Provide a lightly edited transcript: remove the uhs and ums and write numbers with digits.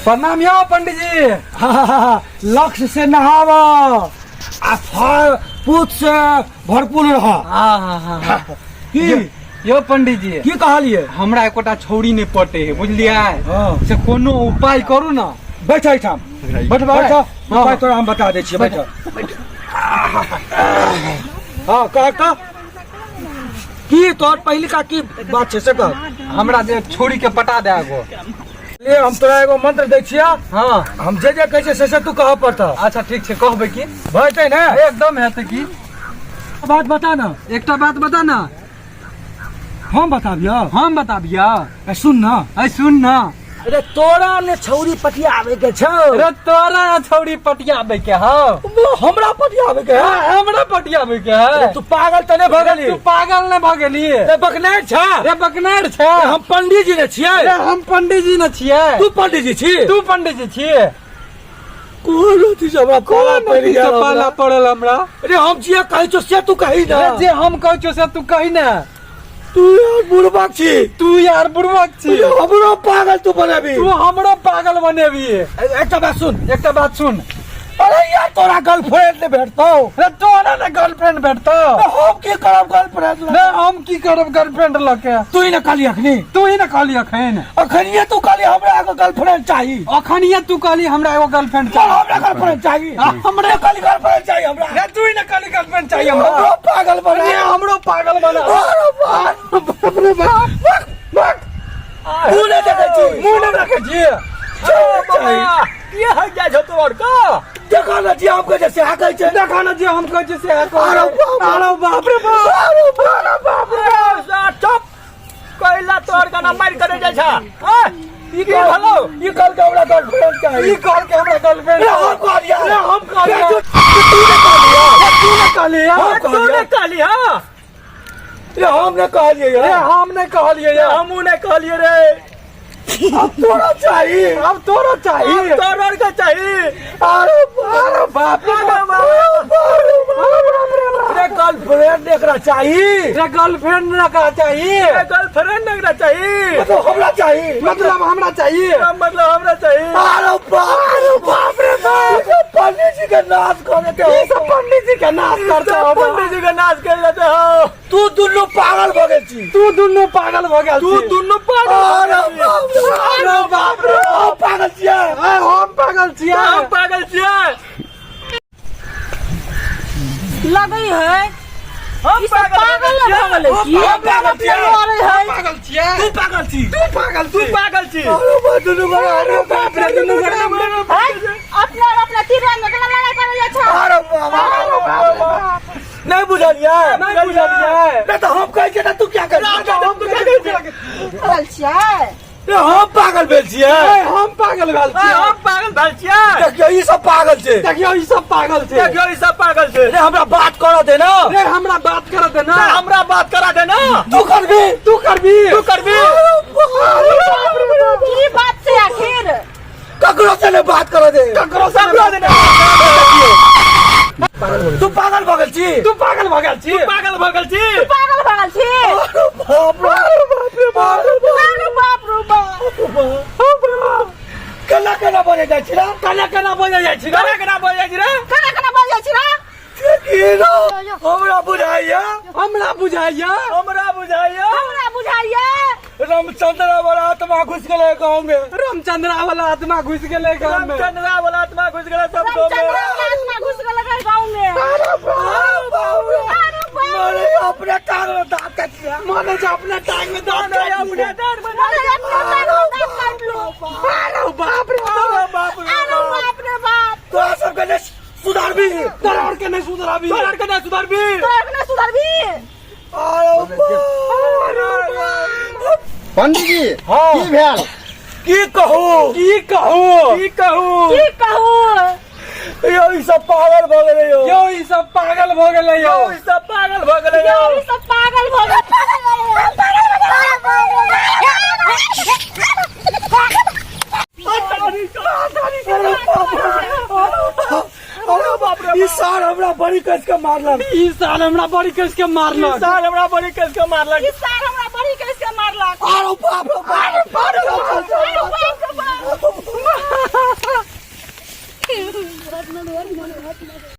प्रणाम यो पंडित जी। लक्ष्य से नहावा आ फल पूछ से भरपूर रहा। यो पंडित जी की कहलिए? हमरा एकोटा छौड़ी नहीं पटे है बुझलिए। हाँ। से कोनो उपाय करू ना। बैठ ठाम बैठ उपाय तोरा हम बता दै छियै। बैठ। हाँ कह की तोर पहली का की बात छै से कह। हमरा जे छौड़ी के पटा दे एगो। ले हम तोरा एगो मंत्र दै छियै। हाँ हम जे कहै छै से तू कह पड़ता। अच्छा ठीक है कहबे की बैठे ने एकदम हेतै की। बात बता ना। एकटा बात बता ना। हम बताबिया। हम बताबिया। सुन ना। सुन ना। अरे तोरा ने छौरी पटिया आवे के छौ। अरे तोरा छौड़ी पटियाबे के हौ। हमरा पटिया आवे के है। हमरा पटियाबे के है। तू पागल तने भ गेली। तू पागल ने भ गेली। रे बकनेर छ। रे बकनेर छ। हम पंडित जी ने छियै। अरे हम पंडित जी न छियै। तू पंडित जी छी। तू पंडित जी छी। कोन थी हमरा पाला पड़ी से पाला पड़ल हमरा। अरे हम जिया कहै छौ से तू कहि ना। जे हम कहै छौ से तू कहि ना। तू यार बुढ़बक छी। तू यार बुढ़बक छी। हमरो पागल तू बनेबी। तू हमरो पागल बनेबी। एकटा बात सुन। एकटा बात सुन। अरे यार तोरा गर्लफ्रेंड ने भेटतौ। अरे तोरा ने गर्लफ्रेंड भेटतौ। हम की करब गर्लफ्रेंड ने हम की करब गर्लफ्रेंड लके। तू ही न कहली अखनी। तू ही न कहली अखन। अखनिए तू कहली हमरा एगो गर्लफ्रेंड चाही। अखनिए तू कहली हमरा एगो गर्लफ्रेंड चाहिए। चाहिए। हमरा गर्लफ्रेंड चाहिए। हमरा कहली गर्लफ्रेंड चाहिए हमरा। रे तू ही न कहली गर्लफ्रेंड चाहिए हमरा। हमरो पागल बना। अरे हमरो पागल बना। अरे बाप रे बाप। मुंह ने देखे छी। मुंह ने देखे छी। ये है जा छ तोर का। देखा ना जी हमको जैसे आ गई छे। देखा ना जी हमको जैसे आ गई। अरे बाप रे बाप। अरे बाप रे चुप। कोइला तोर का ना मार करे जा छ। हां ई की भलो। ई कल के हमरा गर्लफ्रेंड चाहिए। ई कल के हमरा गर्लफ्रेंड। हम कहलिया। हम कहलिया। तू ने कहलिया। तू ने कहलिया। ये हमने कहलिए रे हमने कहलिए ये हमू ने कहलिए रे। अब तोरा चाहिए। अब तोरा चाहिए। तोरा का चाहिए। अरे बाप रे बाप। रे गर्लफ्रेंड एकरा चाहिए। रे गर्लफ्रेंड रखा चाहिए। गर्लफ्रेंड एकरा चाहिए। मतलब हमरा चाहिए। मतलब हमरा चाहिए। मतलब हमरा चाहिए। अरे बाप रे बाप। पंडित जी का नाश कर देते हो। ये सब पंडित जी का नाश करते हो। पंडित जी का नाश कर देते हो। तू दुनु पागल भ गेल छी। तू दुनु पागल भ गेल छी। तू दुनु पागल। अरे बाप रे हम पागल छियै। हम पागल छियै। हम पागल छियै। लगई है हम पागल छियै। हम पागल छियै। हम पागल छियै। तू पागल छी। तू पागल तू छी। पागल छी। अरे दुनु बड़ा। अरे बाप रे दुनु बड़ा। अपना तीर में लड़ाई करे जा छ। अरे बाप। नहीं बुझलिया। नहीं बुझलिया। नहीं तो हम कह के ना तू क्या कर। हम तो क्या कर। पागल छियै। हम पागल भेल छियै। हम पागल भेल छियै। हम पागल भेल छियै। देखियो ई सब पागल छै। देखियो ई सब पागल छै। देखियो ई सब पागल छै। रे हमरा बात कर दे ना। रे हमरा बात कर दे ना। हमरा बात करा दे ना। तू करबी। तू करबी। तू करबी। की बात से आखिर ककरो से ने बात कर दे। ककरो से तू पागल भगल छी। तू पागल भ गेल छी। पागल भगल छी। पागल पागल छी। बाप रे बाप। अरे बाप रे बाप। केना केना बने जाइ छी रे। केना केना बजे जाइ छी। केना केना बने जाइ छी रे। केना केना बोल जाइ छी रे। हमरा बुझाइया। हमरा बुझाइया। हमरा बुझाइया। हमरा बुझाइए। रामचंद्र वाला आत्मा घुस गेले गांव में। रामचंद्रा वाला आत्मा घुस गेले गांव में। रामचंद्र वाला आत्मा घुस गेले सब गांव में। रामचंद्र घुस गेल गांव में। अरे बाप रे। मारे अपने टांग में दांत काट लिया। माने जो अपने टांग में दांत मारे अपने टांग में दांत काट लिया। अरे बाप रे बाप रे बाप। तो सब के सुधार भी। तोरा के नहीं सुधरा भी। सुधार के सुधार भी। पंडित जी हाँ। की भेल। की कहू। की कहू। की कहू। की कहू। यो ई सब पागल भ गेले यो। यो ई सब पागल भ गेले यो। ई सब पागल भ गेले यो। ये सब पागल हो गए। अरे बाप रे। ई साल हमरा बड़ी कस के मारलक। ई साल हमरा बड़ी कस के मारलक। साल हमरा बड़ी कस के मारलक। इस साल हमरा बड़ी केस के मारलक। बाप रे बाप बाप रे बाप